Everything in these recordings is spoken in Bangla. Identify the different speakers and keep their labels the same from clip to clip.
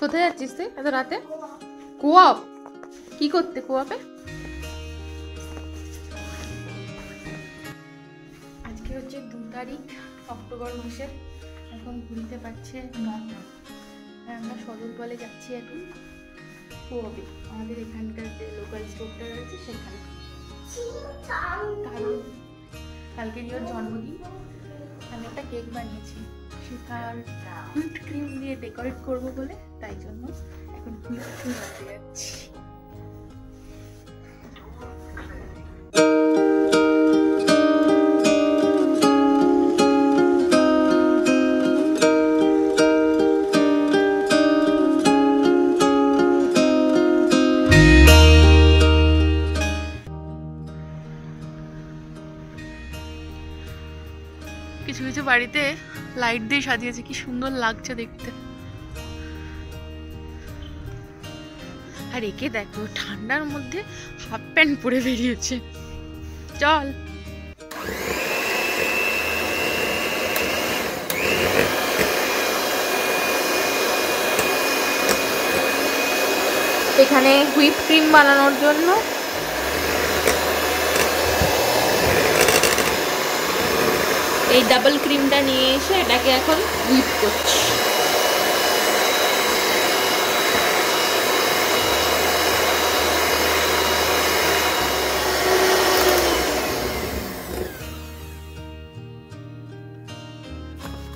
Speaker 1: কোথায় যাচ্ছিস তুই এত রাতে? কোয়াপ কি করতে? কোয়াপে আজকে হচ্ছে 2 তারিখ অক্টোবর মাসের। এখন ঘুরতে পারছে 9টা। আমরা সদরবলে যাচ্ছি এখন কোয়াপে, আমাদের এখানকার যে লোকাল স্টোরটা রয়েছে সেখানে। কালকে ওর জন্মদিন, আমি একটা কেক বানিয়েছি, সেটার হুইপড ক্রিম দিয়ে ডেকোরেট করবো বলে, তাই জন্য এখন হুইপড ক্রিম বানাতে যাচ্ছি। কিছু কিছু বাড়িতে লাইট দিয়ে সাজিয়েছে, কি সুন্দর লাগছে দেখতে। আর একে দেখো ঠান্ডার মধ্যে হাফ প্যান্ট পরে বেরিয়েছে। চল এখানে হুইপ ক্রিম বানানোর জন্য এই ডাবল ক্রিমটা নিয়ে এসে এটাকে এখন হুইপ করছি।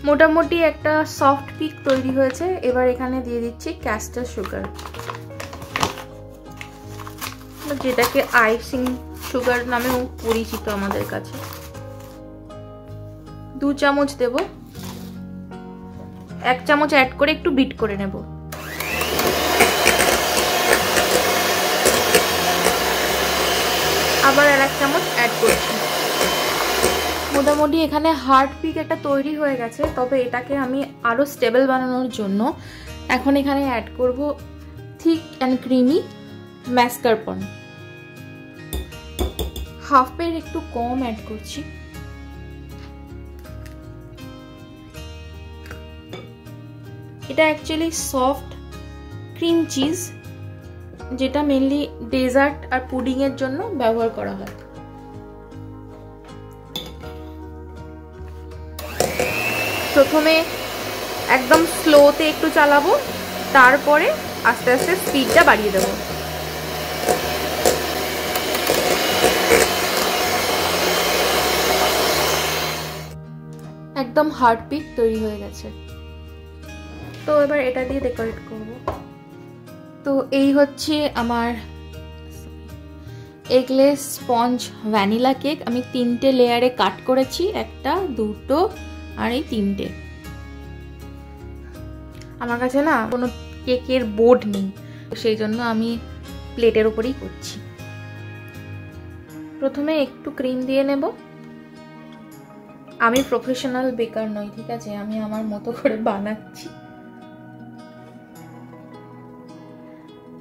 Speaker 1: মোটামুটি একটা সফট পিক তৈরি হয়েছে। এবার এখানে দিয়ে দিচ্ছি ক্যাস্টার সুগার, যেটাকে আইসিং সুগার নামেও পরিচিত আমাদের কাছে। 2 চামচ দেব, 1 চামচ অ্যাড করে একটু বিট করে নেব। আবার আর 1 চামচ অ্যাড করছি। মোটামুটি এখানে হার্ড পিক একটা তৈরি হয়ে গেছে, তবে এটাকে আমি আরো স্টেবল বানানোর জন্য এখন এখানে অ্যাড করব থিক অ্যান্ড ক্রিমি ম্যাসকারপন। হাফের একটু কম অ্যাড করছি। এটা অ্যাকচুয়ালি সফট ক্রিম চিজ, যেটা মেনলি ডেজার্ট আর পুডিং এর জন্য ব্যবহার করা হয়। প্রথমে একদম স্লোতে একটু চালাবো, তারপরে আস্তে আস্তে স্পিডটা বাড়িয়ে দেবো। একদম হার্ড পিক তৈরি হয়ে গেছে। তো এবার এটা দিয়ে ডেকোরেট করব। তো এই হচ্ছে আমার এগলেস স্পঞ্জ ভ্যানিলা কেক। আমি 3টে লেয়ারে কাট করেছি, 1টা 2টো আর এই 3টে। আমার কাছে না কোনো কেকের বোর্ড নেই, সেই জন্য আমি প্লেটের উপরেই করছি। প্রথমে একটু ক্রিম দিয়ে নেব। আমি প্রফেশনাল বেকার নই, ঠিক আছে, আমি আমার মতো করে বানাচ্ছি।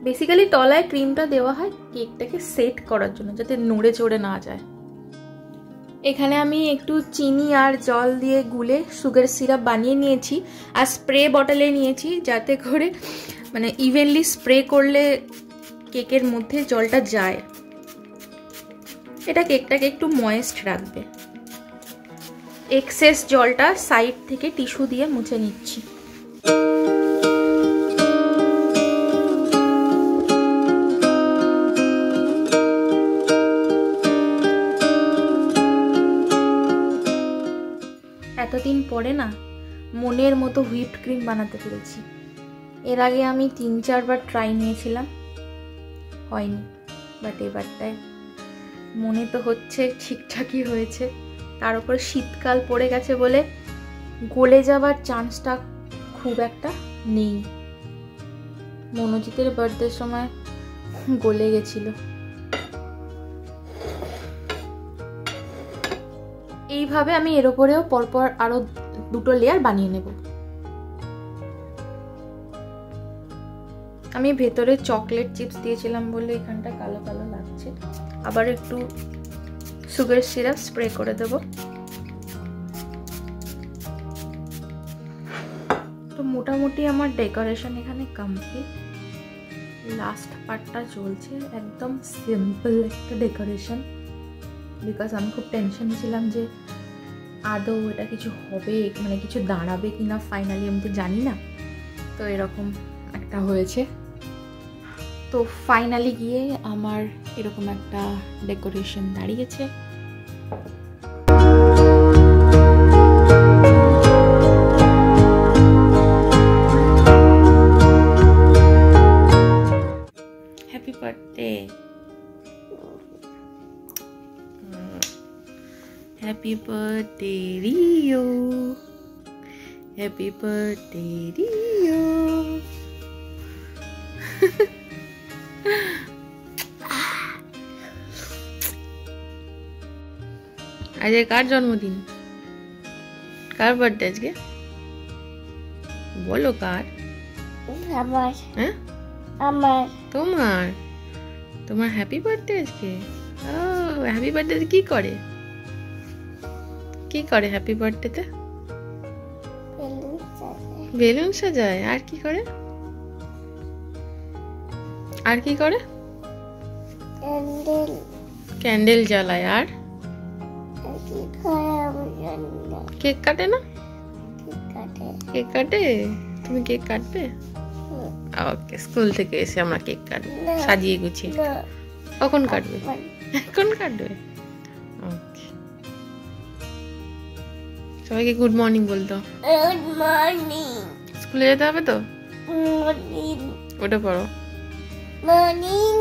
Speaker 1: বেসিক্যালি তলায় ক্রিমটা দেওয়া হয় কেকটাকে সেট করার জন্য, যাতে নড়ে চড়ে না যায়। এখানে আমি একটু চিনি আর জল দিয়ে গুলে সুগার সিরাপ বানিয়ে নিয়েছি, আর স্প্রে বটলে নিয়েছি, যাতে করে মানে ইভেনলি স্প্রে করলে কেকের মধ্যে জলটা যায়। এটা কেকটাকে একটু ময়েস্ট রাখবে। এক্সেস জলটা সাইড থেকে টিস্যু দিয়ে মুছে নিচ্ছি। এতদিন পরে না মনের মতো হুইপড ক্রিম বানাতে পেরেছি। এর আগে আমি 3-4 বার ট্রাই নিয়েছিলাম, হয়নি, বাট এবারটায় মনে তো হচ্ছে ঠিকঠাকই হয়েছে। তার উপর শীতকাল পড়ে গেছে বলে গলে যাওয়ার চান্সটা খুব একটা নেই। মনোজিতের বার্থডের সময় গলে গেছিল। এইভাবে আমি এর উপরেও পরপর আরো 2টো লেয়ার বানিয়ে নেব। আমি ভেতরে চকলেট চিপস দিয়েছিলাম বলে এখানটা কালো কালো লাগছে। আবার একটু সুগার সিরাপ স্প্রে করে দেব। তো মোটামুটি আমার ডেকোরেশন এখানে কমপ্লিট, লাস্ট পার্টটা চলছে। একদম সিম্পল একটা ডেকোরেশন, বিকজ আমি খুব টেনশনে ছিলাম যে আদৌ এটা কিছু হবে, মানে কিছু দাঁড়াবে কিনা ফাইনালি, আমি তো জানি না। তো এরকম একটা হয়েছে। তো ফাইনালি গিয়ে আমার এরকম একটা ডেকোরেশন দাঁড়িয়েছে। Happy birthday, happy birthday Rio, happy birthday Rio. আজকে কার জন্মদিন? কার বার্থডে আজকে? বলো কার?
Speaker 2: আমার।
Speaker 1: হ্যাঁ
Speaker 2: আমার।
Speaker 1: তোমার? তোমার হ্যাপি বার্থডে আজকে? ও হ্যাপি বার্থডে কি করে? কি করে হ্যাপি বার্থডেতে? বেলুন সাজায়। আর কি করে? আর কি করে? ক্যান্ডেল জ্বালায়। আর কেক কাটে না? কেক কাটে? তুমি কেক কাটবে? ওকে, স্কুল থেকে এসে আমরা কেক কাটবো সাজিয়ে গুছিয়ে। কখন কাটবে? এখন কাটবে? ওকে, সবাইকে গুড মর্নিং বলতো।
Speaker 2: Good morning.
Speaker 1: স্কুলে যেতে হবে তো?
Speaker 2: মর্নিং।
Speaker 1: ওটা পড়ো।
Speaker 2: মর্নিং।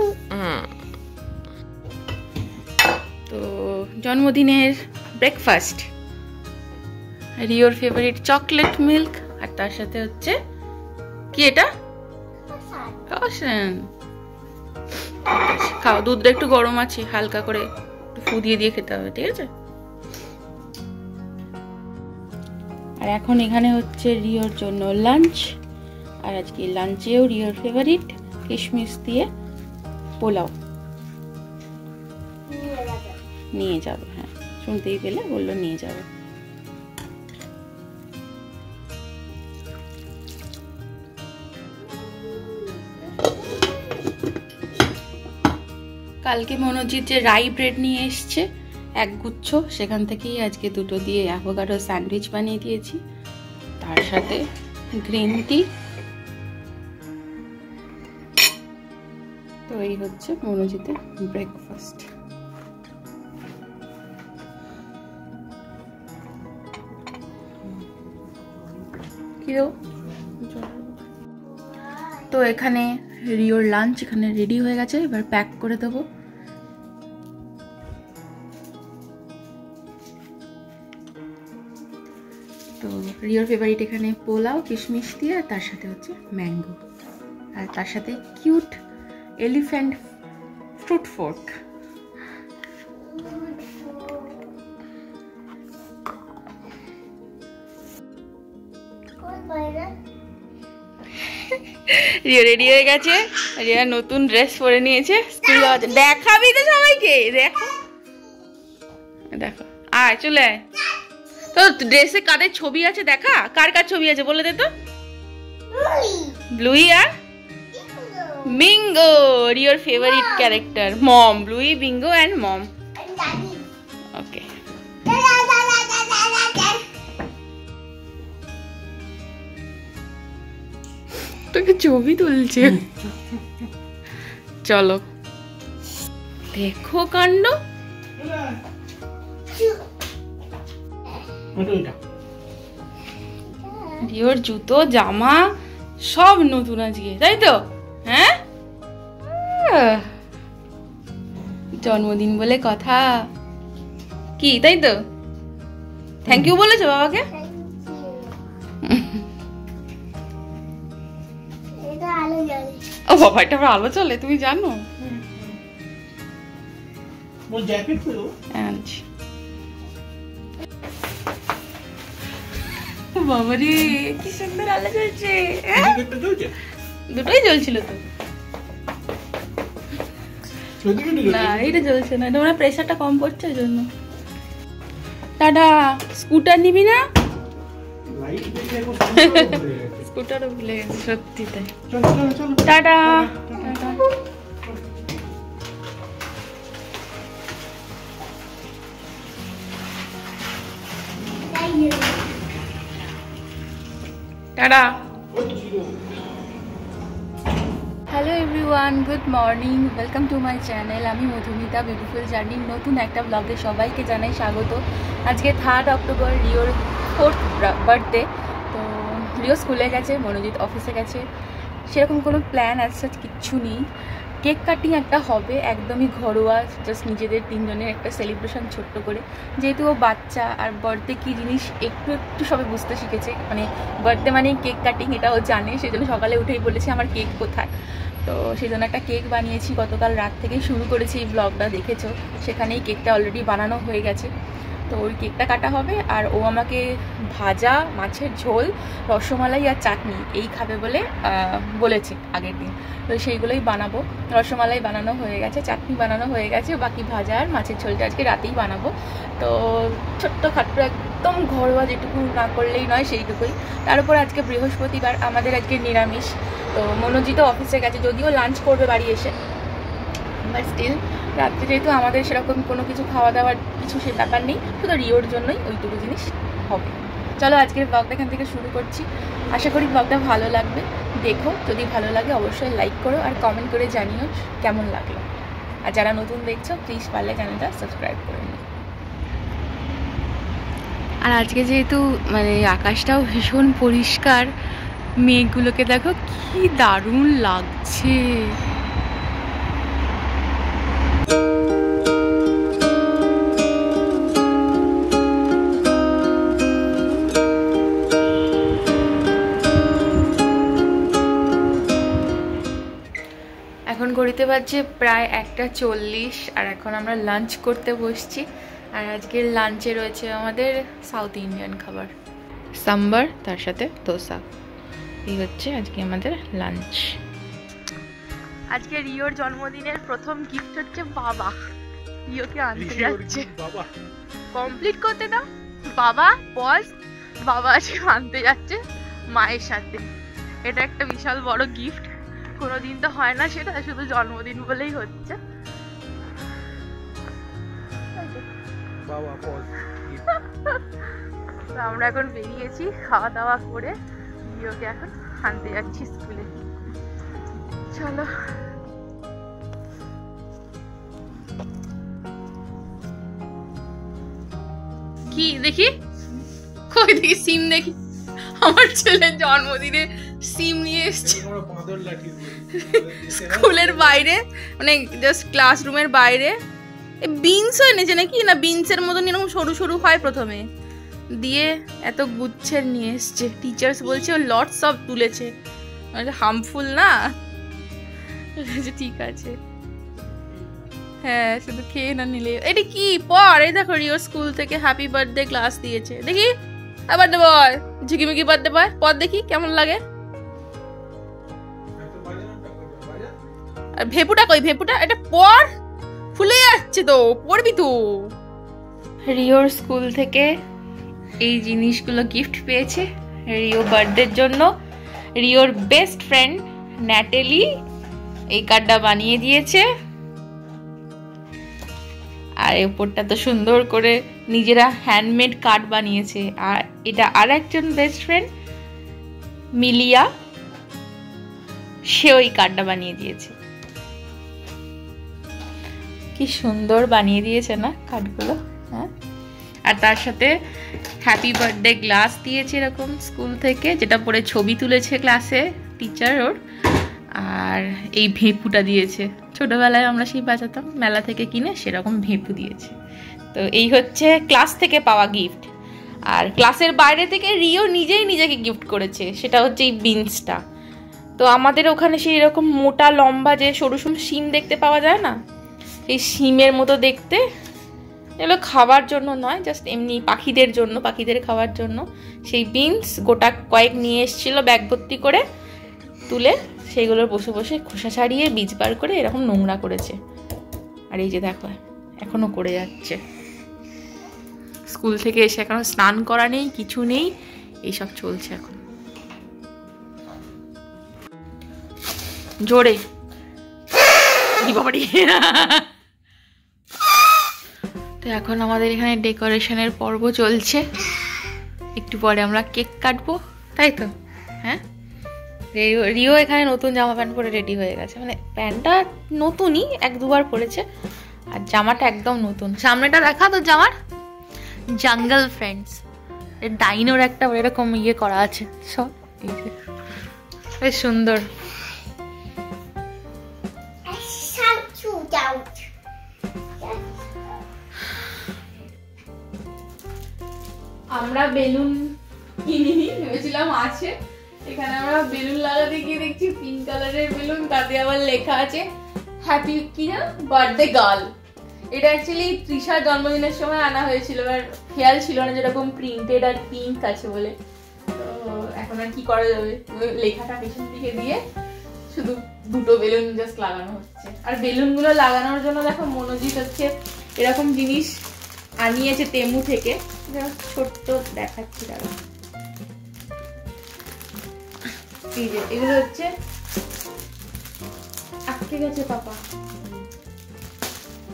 Speaker 1: তো জন্মদিনের ব্রেকফাস্ট, রিওর ফেভারিট চকলেট মিল্ক, আর তার সাথে হচ্ছে কি এটা? ক্রোয়েসেন্ট। খাও, দুধটা একটু গরম আছে, হালকা করে একটু ফু দিয়ে দিয়ে খেতে হবে, ঠিক আছে? আর এখন এখানে হচ্ছে রিওর জন্য লাঞ্চ, আর আজকে লাঞ্চেও রিওর ফেভারিট কিশমিশ দিয়ে পোলাও নিয়ে যাবে। হ্যাঁ, শুনতেই পেলে, বললো নিয়ে যাবে। কালকে মনোজিৎ যে রাই ব্রেড নিয়ে এসছে এক গুচ্ছ, সেখান থেকেই আজকে দুটো দিয়ে অ্যাভোকাডো স্যান্ডউইচ বানিয়ে দিয়েছি, তার সাথে গ্রিন টি। তো এই হচ্ছে মনোজিতের ব্রেকফাস্ট। তো এখানে রিওর লাঞ্চ এখানে রেডি হয়ে গেছে, এবার প্যাক করে দেবো। তো রিওর ফেভারিট এখানে পোলাও কিশমিশ দিয়ে, আর তার সাথে হচ্ছে ম্যাঙ্গো, আর তার সাথে cute elephant fruit fork. Riya ready হয়ে গেছে, রিয়া নতুন ড্রেস পরে নিয়েছে, স্কুল যাওয়ার জন্য। দেখাবি তো সবাইকে, দেখো দেখো, আয় চলে আয়। তো ড্রেসে কাদের ছবি আছে দেখা, কার কার ছবি আছে বলে দে তো। ব্লুই আর বিঙ্গো, রিওর favourite character, mom, Bluey, Bingo and mom. Okay, তোকে ছবি তুলছে, চলো দেখো কাণ্ড। রিওর জুতো জামা সব নতুন আজকে, তাই তো? হ্যাঁ, জন্মদিন বলে কথা, কি তাই তো? থ্যাংক ইউ বলেছো বাবাকে? ও বাবা, এটা আবার আলো চলে, তুমি জানো? বাবারে কি সুন্দর আলো জ্বলছে। দুটোই জ্বলছিল তো, না এটা জ্বলছে না, তোমরা প্রেসারটা কম পড়ছে ওই জন্য। টাটা। স্কুটার নিবি না? স্কুটারও ভুলে গেছি সত্যি তাই। Tata. Tata. Hello everyone, good morning, welcome to my channel. আমি মধুমিতা, বিউটিফুল জার্নি নতুন একটা ব্লগে সবাইকে জানাই স্বাগত। আজকে 3 অক্টোবর, রিওর 4th বার্থডে। তো রিও স্কুলে গেছে, মনোজিৎ অফিসে গেছে, সেরকম কোনো প্ল্যান আছে কিচ্ছু নেই। কেক কাটিং একটা হবে, একদমই ঘরোয়া, জাস্ট নিজেদের 3 জনের একটা সেলিব্রেশন ছোট্ট করে। যেহেতু ও বাচ্চা, আর বার্থডে কী জিনিস একটু একটু সবে বুঝতে শিখেছে, মানে বার্থডে মানে কেক কাটিং এটা ও জানে। সেই জন্য সকালে উঠেই বলেছে আমার কেক কোথায়। তো সেই জন্য একটা কেক বানিয়েছি, গতকাল রাত থেকেই শুরু করেছি, এই ব্লগটা দেখেছো, সেখানেই কেকটা অলরেডি বানানো হয়ে গেছে। তো ওই কেকটা কাটা হবে, আর ও আমাকে ভাজা মাছের ঝোল, রসমালাই আর চাটনি এই খাবে বলে বলেছে আগের দিন। তো সেইগুলোই বানাবো। রসমালাই বানানো হয়ে গেছে, চাটনি বানানো হয়ে গেছে, বাকি ভাজা আর মাছের ঝোলটা আজকে রাতেই বানাবো। তো ছোট্ট খাট্ট একদম ঘরোয়া, যেটুকু না করলেই নয় সেইটুকুই। তার উপর আজকে বৃহস্পতিবার, আমাদের আজকে নিরামিষ। তো মনোজিৎও অফিসে গেছে, যদিও লাঞ্চ করবে বাড়ি এসে, বাট স্টিল রাত্রে যেহেতু আমাদের সেরকম কোনো কিছু খাওয়া দাওয়ার কিছু সে ব্যাপার নেই, শুধু রিওর জন্যই ওইটুকু জিনিস হবে। চলো আজকের ব্লগটা এখান থেকে শুরু করছি। আশা করি ব্লগটা ভালো লাগবে। দেখো, যদি ভালো লাগে অবশ্যই লাইক করো আর কমেন্ট করে জানিও কেমন লাগলো। আর যারা নতুন দেখছো প্লিজ পারলে চ্যানেলটা সাবস্ক্রাইব করে নিও। আর আজকে যেহেতু মানে আকাশটাও ভীষণ পরিষ্কার, মেঘগুলোকে দেখো কি দারুণ লাগছে। এখন ঘড়িতে বাজছে প্রায় 1:40, আর এখন আমরা লাঞ্চ করতে বসছি। আর আজকের লাঞ্চে রয়েছে আমাদের সাউথ ইন্ডিয়ান খাবার, সাম্বার, তার সাথে দোসা। এই হচ্ছে আজকে আমাদের লাঞ্চ। আজকে রিওর জন্মদিনের প্রথম গিফট হচ্ছে বাবা রিওকে আনতে যাচ্ছে। কমপ্লিট করতে দাও বাবা, বস। বাবা আজকে আনতে যাচ্ছে মায়ের সাথে। এটা একটা বিশাল বড় গিফট, কোনোদিন তো হয় না সেটা, শুধু জন্মদিন বলেই হচ্ছে। আমরা এখন বেরিয়েছি খাওয়া দাওয়া করে, রিওকে এখন আনতে যাচ্ছি স্কুলে। চলো। কি দেখি, কই দেখি সিম দেখি। আমার ছেলের জন্মদিনে সিম নিয়ে এসছে স্কুলের বাইরে, মানে জাস্ট ক্লাসরুমের বাইরে। বিনসও এনেছে নাকি, না বিনসের মতন এরকম সরু সরু হয় প্রথমে, দিয়ে এত গুচ্ছের নিয়ে এসছে। টিচার্স বলছে ও লট সব তুলেছে, হার্মফুল না। ঠিক আছে, হ্যাঁ শুধু খেয়ে না নিলে। এটা কি পর, এই দেখো রিও স্কুল থেকে হ্যাপি বার্থডে ক্লাস দিয়েছে। দেখি বার্থডে বয়, ঝিকিমিকি বার্থডে বয়, পর দেখি কেমন লাগে। আর ভেপুটা কই, ভেপুটা এটা পর, ফুলে যাচ্ছে তো, পড়বি তো। রিওর স্কুল থেকে এই জিনিসগুলো গিফট পেয়েছে রিও বার্থডের জন্য। রিওর বেস্ট ফ্রেন্ড ন্যাটেলি এই কার্ডটা বানিয়ে দিয়েছে। আর উপরটা তো সুন্দর করে নিজেরা হ্যান্ডমেড কার্ড বানিয়েছে। আর এটা আর একজন বেস্ট ফ্রেন্ড মিলিয়া, সে ওই কার্ডটা বানিয়ে দিয়েছে। কি সুন্দর বানিয়ে দিয়েছে না কার্ডগুলো, হ্যাঁ। আর তার সাথে হ্যাপি বার্থডে গ্লাস দিয়েছে এরকম স্কুল থেকে, যেটা পরে ছবি তুলেছে ক্লাসে টিচার ওর। আর এই ভেপুটা দিয়েছে, ছোটবেলায় আমরা সেই বাজাতাম মেলা থেকে কিনে, সেরকম ভেপু দিয়েছে। তো এই হচ্ছে ক্লাস থেকে পাওয়া গিফট। আর ক্লাসের বাইরে থেকে রিও নিজেই নিজেকে গিফট করেছে, সেটা হচ্ছে এই বিনসটা। তো আমাদের ওখানে সেই এরকম মোটা লম্বা যে সরু সরু শিম দেখতে পাওয়া যায় না, এই শিমের মতো দেখতে, এগুলো খাবার জন্য নয়, জাস্ট এমনি পাখিদের জন্য, পাখিদের খাওয়ার জন্য। সেই বিনস গোটা কয়েক নিয়ে এসেছিল ব্যাগ ভর্তি করে, তুলে সেইগুলোর বসে বসে খোসা ছাড়িয়ে বীজ বার করে এরকম নোংরা করেছে। আর এই যে দেখো এখনো করে যাচ্ছে। স্কুল থেকে এসে এখনো স্নান করা নেই, কিছু নেই, এইসব চলছে এখন। জোরে বাবারি। তো এখন আমাদের এখানে ডেকোরেশনের পর্ব চলছে, একটু পরে আমরা কেক কাটবো, তাই তো? হ্যাঁ, রিও এখানে নতুন জামা প্যান্ট পরে রেডি হয়ে গেছে, মানে প্যান্টটা নতুনই, 1-2 বার পরেছে, আর জামাটা একদম নতুন। সামনেটা দেখা তো জামার, জাঙ্গল ফ্রেন্ডস ডাইনোর একটা এরকম ইয়ে করা আছে সব, বেশ সুন্দর। আমরা বেলুন কিনিনি, ভেবেছিলাম আছে, এখানে আমরা বেলুন লাগাতে গিয়ে দেখছি পিঙ্ক কালারের বেলুন, তাতে আবার লেখা আছে হ্যাপি কি না বার্থডে গার্ল। এটা অ্যাকচুয়ালি তৃষার জন্মদিনের সময় আনা হয়েছিল, আর খেয়াল ছিল না যেরকম প্রিন্টেড আর পিঙ্ক আছে বলে। তো এখন আর কি করা যাবে, লেখাটা পেছন দিকে দিয়ে শুধু 2টো বেলুন জাস্ট লাগানো হচ্ছে। আর বেলুনগুলো লাগানোর জন্য দেখো মনোজিৎ হচ্ছে এরকম জিনিস আনিয়েছে তেমু থেকে, ছোট্ট দেখাচ্ছি দাঁড়া। এই যে এগুলো হচ্ছে আটকে গেছে পাপা,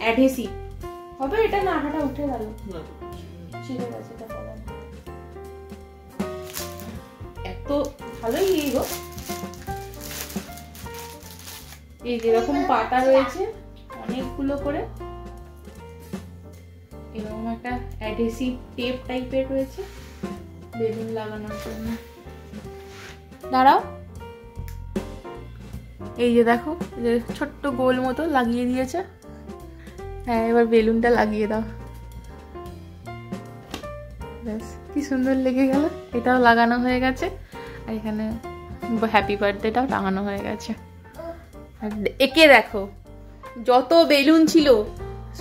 Speaker 1: অ্যাডহেসিভ হবে এটা, না আঠাটা উঠে গেল, ছিঁড়ে গেছে, এটা হবে না, এত ভালোই গো। এই যেরকম পাতা রয়েছে অনেকগুলো করে, এরকম একটা অ্যাডহেসিভ টেপ টাইপের রয়েছে বেলুন লাগানোর জন্য। দাঁড়াও, এই যে দেখো যে ছোট্ট গোল মতো লাগিয়ে দিয়েছে। হ্যাঁ, এবার বেলুনটা লাগিয়ে দাও, ব্যাস কি সুন্দর লেগে গেল। এটাও লাগানো হয়ে গেছে, আর এখানে হ্যাপি বার্থডেটাও টাঙানো হয়ে গেছে। আর একে দেখো যত বেলুন ছিল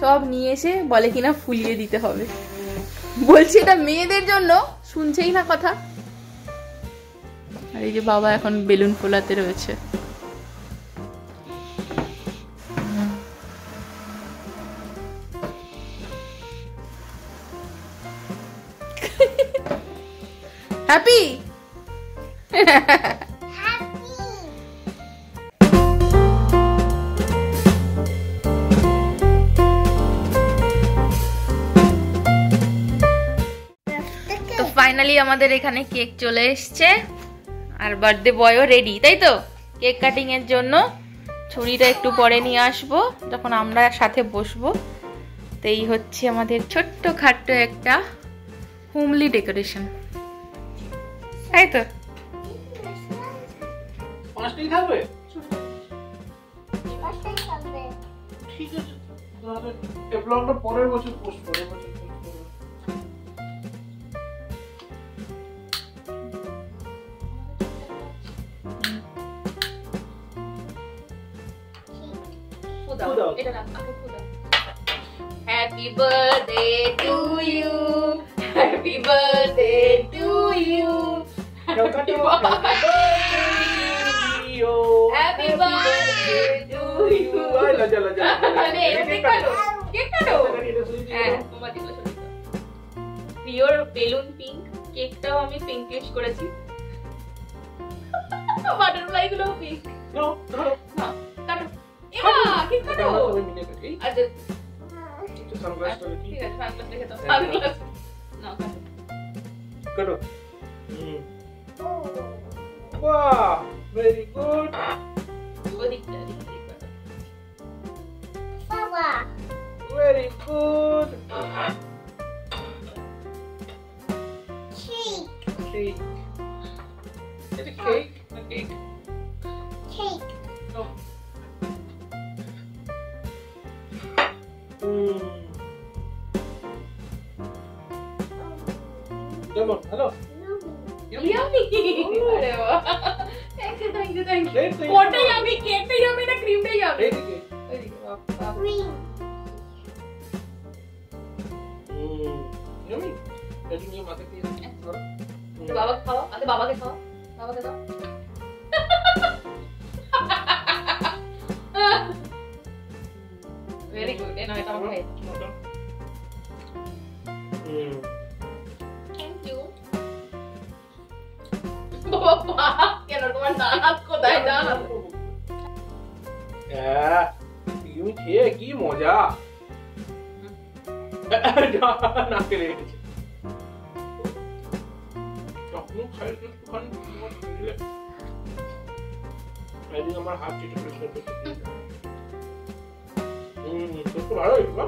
Speaker 1: সব নিয়ে এসে বলে কিনা ফুলিয়ে দিতে হবে, বলছে এটা মেয়েদের জন্য, শুনছেই না কথা। আর এই যে বাবা এখন বেলুন ফোলাতে রয়েছে। হ্যাপি তো ফাইনালি আমাদের এখানে কেক চলে এসছে, আর বার্থডে বয়ও রেডি, তাই তো? কেক কাটিং এর জন্য ছুরিটা একটু পরে নিয়ে আসবো যখন আমরা সাথে বসবো। তো এই হচ্ছে আমাদের ছোট্ট খাট্ট একটা হোমলি ডেকোরেশন, তাই তো?
Speaker 3: পাঁচটাই থাকবে, ঠিক আছে, তাহলে এই ব্লগটা পরের বছর পোস্ট করে
Speaker 1: Happy birthday to you, happy birthday to you, happy birthday to you. প্রিয়র বেলুন পিঙ্ক, কেকটাও আমি পিঙ্কিশ করেছি, বাটারফ্লাই গুলো পিঙ্ক। কাটো এবা, কেক কাটো। আচ্ছা
Speaker 3: সানগ্লাসটা
Speaker 1: ঠিক আছে, সানগ্লাস দেখে দাও, সানগ্লাস না
Speaker 3: কাটো। বাহ, ভেরি গুড।
Speaker 1: ওদিকটা
Speaker 2: বাবা
Speaker 3: ভেরি গুড।
Speaker 2: কেক
Speaker 3: কেক, এটা কেক না কেক?
Speaker 2: Cake
Speaker 3: no. কেমন? ভালো?
Speaker 1: ইয়ামি। আরে বাহ, থ্যাংক ইউ থ্যাংক ইউ। কোনটা ইয়ামি? কেকটা ইয়ামি না ক্রিমটা ইয়ামি?
Speaker 3: এইদিকে।
Speaker 1: ওইদিকে বাহ।
Speaker 2: Cream
Speaker 3: yummy. এটা নিয়ে মাথা দিয়ে ধরো।
Speaker 1: বাবাকে খাও, আগে বাবাকে খাও, বাবাকে দাও। ভেরি গুড, এটা এটা আমার খাই। Thank you. বাবা কেন তোমার দাঁত কোথায়? দাঁত
Speaker 3: খেয়ে কি মজা। না খেলে গেছে যখন খাই একটুখানি একদিন আমার হাত চেটে পরিষ্কার করতে তো ভালো হয়েছে বা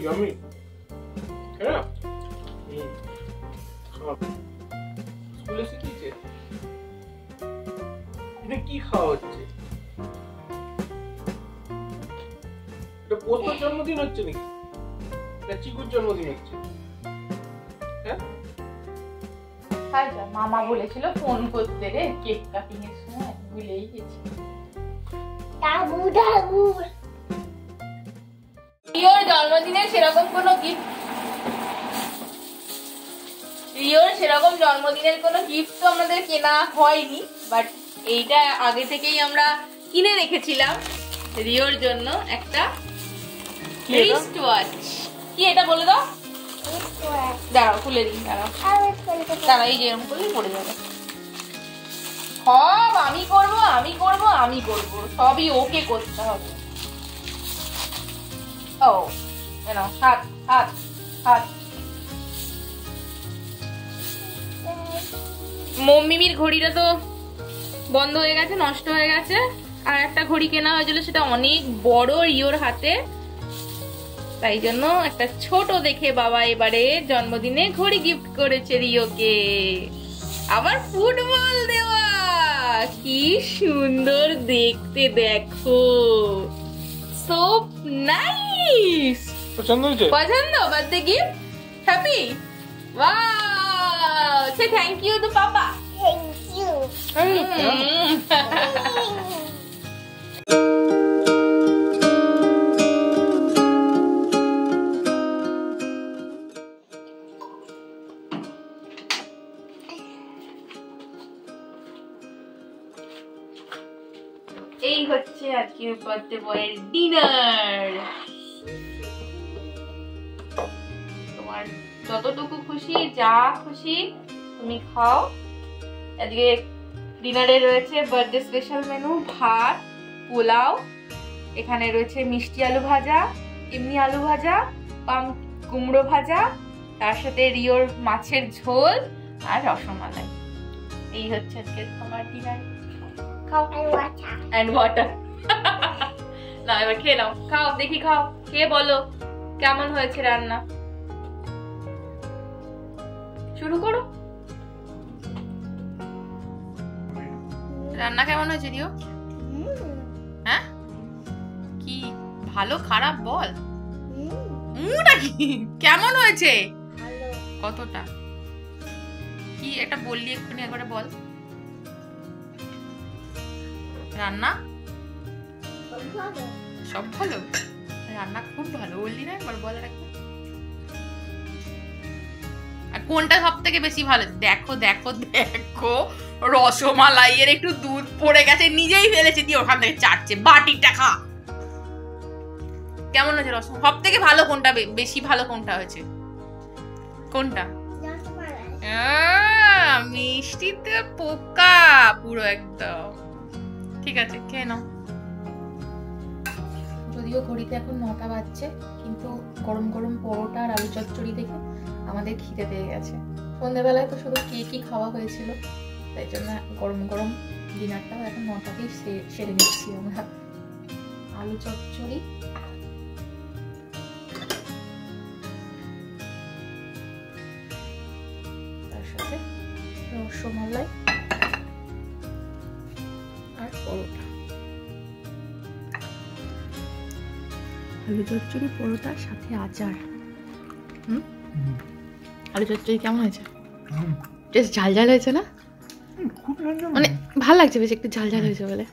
Speaker 3: ইয়ামি হ্যাঁ স্কুলে শিখিয়েছে এটা কি খাওয়া হচ্ছে? এটা পোস্তর জন্মদিন হচ্ছে নাকি? এটা চিকুর জন্মদিন হচ্ছে? হ্যাঁ
Speaker 1: মামা বলেছিল ফোন করতে রে কেক কাটিং এর সময়, ভুলেই গেছি। রিওর জন্মদিনে সেরকম কোনো গিফট, রিওর সেরকম জন্মদিনের কোনো গিফট তো আমাদের কেনা হয়নি, বাট এইটা আগে থেকেই আমরা কিনে রেখেছিলাম রিওর জন্য একটা রিস্ট ওয়াচ। কি এটা বলে দাও? দাঁড়াও খুলে দিই, দাঁড়াও দাঁড়াও, এই যে এরকম করলেই পড়ে যাবে। সব আমি করব আমি করব আমি করব, সবই ওকে করতে হবে। ও এনো হাত হাত হাত। মম্মিমির ঘড়িটা তো বন্ধ হয়ে গেছে, নষ্ট হয়ে গেছে। আর একটা ঘড়ি কেনা হয়েছিল, সেটা অনেক বড় রিওর হাতে, তাই জন্য একটা ছোট দেখে বাবা এবারে জন্মদিনে ঘড়ি গিফট করেছে রিওকে। আবার ফুটবল দেওয়া, কি সুন্দর দেখতে, দেখো সো নাইস।
Speaker 3: পছন্দ হয়েছে? পছন্দ?
Speaker 1: Birthday gift happy? Wow, say thank you to papa.
Speaker 2: Thank you.
Speaker 1: এই হচ্ছে আজকে বার্থডে বয়ের ডিনার। তোমার যতটুকু খুশি, যা খুশি তুমি খাও। আজকে ডিনারে রয়েছে বার্থডে স্পেশাল মেনু, ভাত, পোলাও, এখানে রয়েছে মিষ্টি আলু ভাজা, এমনি আলু ভাজা, কুমড়ো ভাজা, তার সাথে রিওর মাছের ঝোল আর রসমালাই। এই হচ্ছে আজকে তোমার ডিনার। খাও and water না এবার খেয়ে নাও, খাও দেখি, খাও খেয়ে বলো কেমন হয়েছে রান্না। শুরু করো। রান্না কেমন হয়েছে রিও? হ্যাঁ কি ভালো খারাপ বল, নাকি কেমন হয়েছে? কতটা কি একটা বললি এক্ষুনি, একবারে বল। রান্না সব ভালো, রান্না খুব ভালো বললি না, একবার বল। আর কোনটা সব থেকে বেশি ভালো? দেখো দেখো দেখো, রসমালাই এর একটু দুধ পড়ে গেছে, নিজেই ফেলেছে, দিয়ে ওখান থেকে চাটছে, বাটিটা খা। কেমন হয়েছে রসমালাই? সব থেকে ভালো কোনটা, বেশি ভালো কোনটা হয়েছে? কোনটা? মিষ্টিতে পোকা পুরো একদম। ঠিক আছে খেয়ে নাও। যদিও ঘড়িতে এখন 9টা বাজছে, কিন্তু গরম গরম পরোটা আর আলু চচ্চড়ি দেখে আমাদের খিদে পেয়ে গেছে। সন্ধ্যেবেলায় তো শুধু কেকই খাওয়া হয়েছিল, তাই জন্য গরম গরম ডিনারটাও এখন 9টাতেই সেরে নিচ্ছি আমরা। আলু চচ্চড়ি, তার সাথে রসমালাই আর পরোটা। আলু চচ্চড়ি, পরোটার সাথে আচার। আলু চচ্চড়ি কেমন হয়েছে? বেশ ঝাল ঝাল হয়েছে না? মানে ভালো লাগছে বেশ, একটু ঝাল ঝাল হয়েছে বলে।